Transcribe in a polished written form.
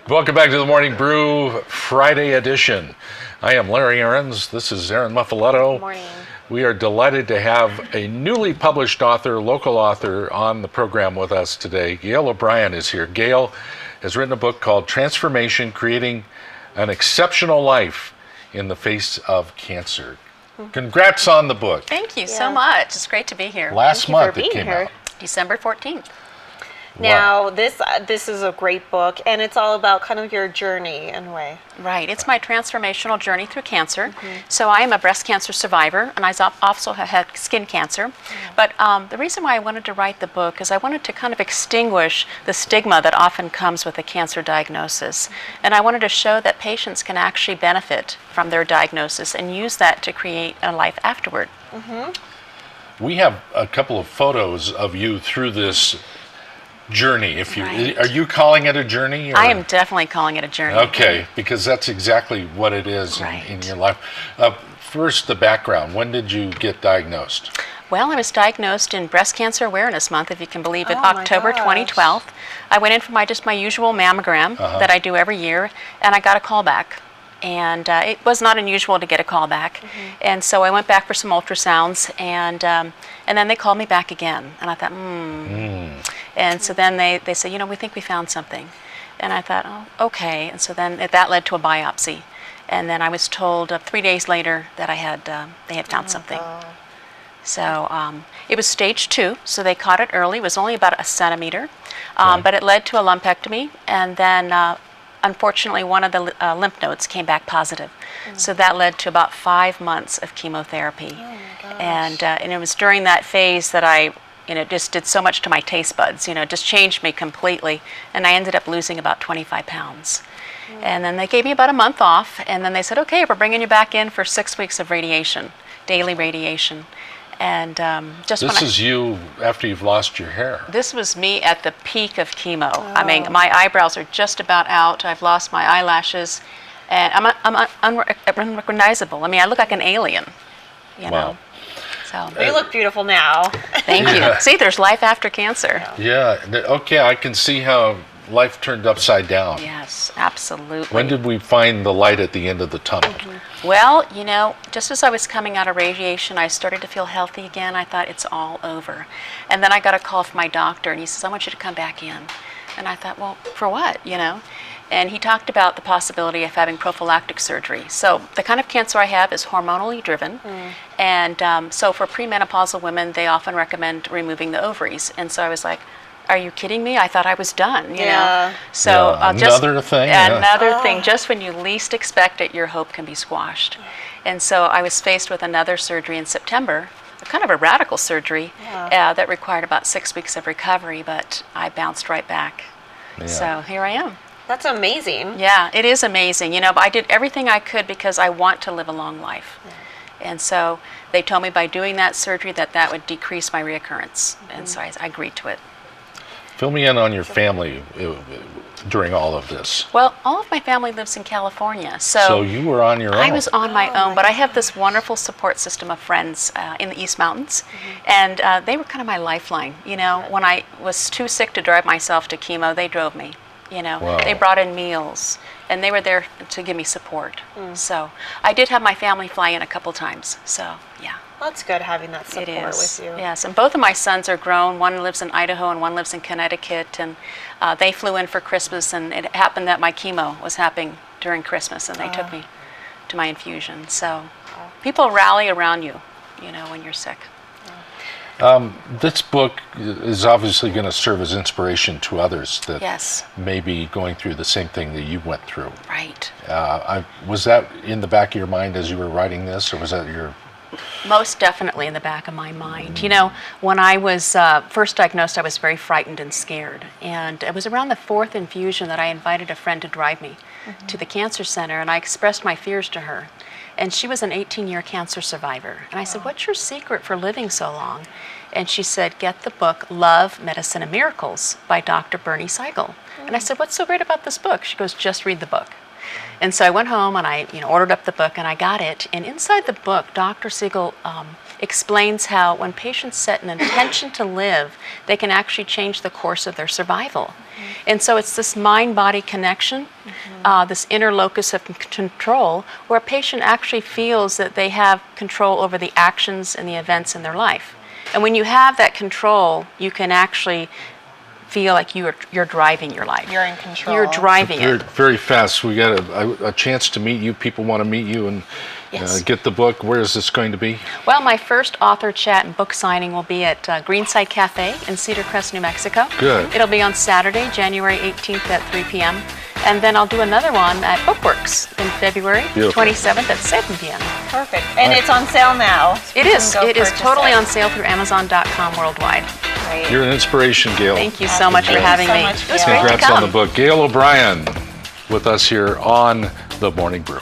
Welcome back to the Morning Brew Friday edition. I am Larry Ahrens. This is Aaron Muffaletto. Good morning. We are delighted to have a newly published author, local author, on the program with us today. Gale O'Brien is here. Gale has written a book called Transformation, Creating an Exceptional Life in the Face of Cancer. Congrats on the book. Thank you so much. It's great to be here. Last month it came out. December 14th. Now, this is a great book, and it's all about kind of your journey in a way. Right. It's my transformational journey through cancer. So I am a breast cancer survivor, and I also have had skin cancer. But the reason why I wanted to write the book is I wanted to kind of extinguish the stigma that often comes with a cancer diagnosis. And I wanted to show that patients can actually benefit from their diagnosis and use that to create a life afterward. We have a couple of photos of you through this journey. If you Are you calling it a journey? Or? I am definitely calling it a journey. Okay, because that's exactly what it is in your life. First, the background. When did you get diagnosed? Well, I was diagnosed in Breast Cancer Awareness Month, if you can believe it, October 2012. I went in for my usual mammogram that I do every year, and I got a call back. And it was not unusual to get a call back. And so I went back for some ultrasounds, and then they called me back again. And I thought, And so then they said, we think we found something. And I thought, oh, okay. And so then that led to a biopsy. And then I was told 3 days later that they had found something. So it was stage 2, so they caught it early. It was only about a centimeter, but it led to a lumpectomy, and then unfortunately, one of the lymph nodes came back positive. So that led to about 5 months of chemotherapy. And it was during that phase that I just did so much to my taste buds, just changed me completely. And I ended up losing about 25 pounds. And then they gave me about a month off, and then they said, okay, we're bringing you back in for 6 weeks of radiation, daily radiation. And this is you after you've lost your hair. This was me at the peak of chemo. I mean, my eyebrows are just about out. I've lost my eyelashes, and I'm unrecognizable. I mean, I look like an alien, know. So you look beautiful now. Thank you. See, there's life after cancer. Yeah. Okay, I can see how life turned upside down. Yes, absolutely. When did we find the light at the end of the tunnel? Well, just as I was coming out of radiation, I started to feel healthy again. I thought it's all over. And then I got a call from my doctor, and he says, I want you to come back in. And I thought, well, for what, And he talked about the possibility of having prophylactic surgery. So the kind of cancer I have is hormonally driven. And so for premenopausal women, they often recommend removing the ovaries. And so I was like, are you kidding me? I thought I was done, know. So another thing. Another thing. Just when you least expect it, your hope can be squashed. And so I was faced with another surgery in September, kind of a radical surgery that required about 6 weeks of recovery, but I bounced right back. So here I am. That's amazing. Yeah, it is amazing. But I did everything I could because I want to live a long life. And so they told me by doing that surgery that would decrease my reoccurrence. And so I agreed to it. Fill me in on your family during all of this. Well, all of my family lives in California. So you were on your own? I was on my own, but I have this wonderful support system of friends in the East Mountains. And they were kind of my lifeline. When I was too sick to drive myself to chemo, they drove me. Wow. They brought in meals, and they were there to give me support. So I did have my family fly in a couple times. So, yeah. That's good having that support with you. Yes, and both of my sons are grown. One lives in Idaho and one lives in Connecticut, and they flew in for Christmas, and it happened that my chemo was happening during Christmas, and they took me to my infusion. So people rally around you, when you're sick. This book is obviously going to serve as inspiration to others that may be going through the same thing that you went through. Right. Was that in the back of your mind as you were writing this, or was that your... Most definitely in the back of my mind. When I was first diagnosed, I was very frightened and scared. And it was around the 4th infusion that I invited a friend to drive me to the cancer center, and I expressed my fears to her. And she was an 18-year cancer survivor. And I said, what's your secret for living so long? And she said, get the book Love, Medicine, and Miracles by Dr. Bernie Siegel. And I said, what's so great about this book? She goes, just read the book. And so I went home and I ordered up the book and I got it. And inside the book, Dr. Siegel explains how when patients set an intention to live, they can actually change the course of their survival. And so it's this mind-body connection, this inner locus of control, where a patient actually feels that they have control over the actions and the events in their life. And when you have that control, you can actually feel like you're driving your life. You're in control. You're driving Very, it. very fast. We got a chance to meet you. People want to meet you and Yes. get the book. Where is this going to be? Well, my first author chat and book signing will be at Greenside Cafe in Cedar Crest, New Mexico. Good. It'll be on Saturday, January 18th at 3 p.m. And then I'll do another one at Bookworks in February Beautiful. 27th at 7 p.m. Perfect. And it's on sale now. So It you is. can go It is purchase totally it. on sale through Amazon.com worldwide. Great. You're an inspiration, Gale. Thank you so much for Thank you having so me. much, It was Gail. great to Congrats on come. the book. Gale O'Brien with us here on The Morning Brew.